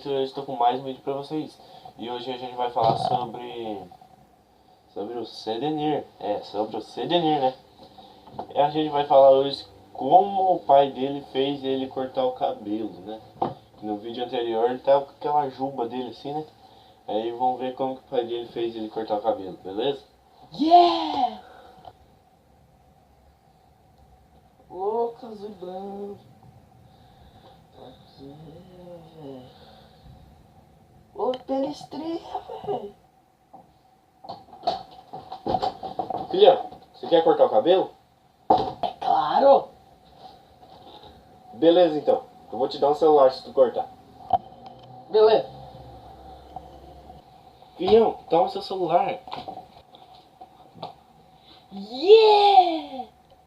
inscritos, eu estou com mais um vídeo pra vocês. E hoje a gente vai falar sobre o Sedenir. Sobre o Sedenir, né? E a gente vai falar hoje como o pai dele fez ele cortar o cabelo, né? No vídeo anterior ele tava com aquela juba dele assim, né? Aí vamos ver como que o pai dele fez ele cortar o cabelo, beleza? Yeah! Loucas e branco. Aqui, velho. Ô, pelestrinha, velho. Filhão, você quer cortar o cabelo? É claro. Beleza então, eu vou te dar um celular se tu cortar. Beleza. Filhão, toma seu celular. Yeah!